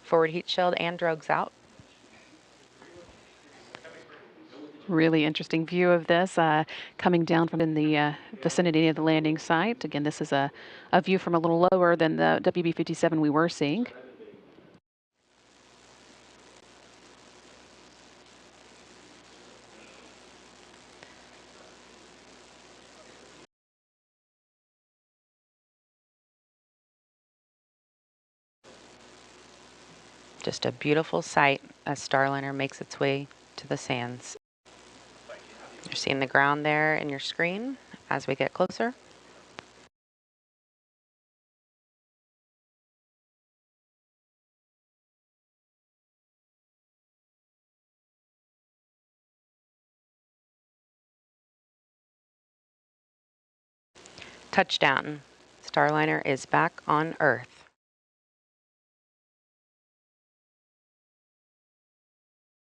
Forward heat shield and drogues out. Really interesting view of this coming down from in the vicinity of the landing site. Again, this is a view from a little lower than the WB-57 we were seeing. Just a beautiful sight as Starliner makes its way to the sands. You're seeing the ground there in your screen as we get closer. Touchdown. Starliner is back on Earth.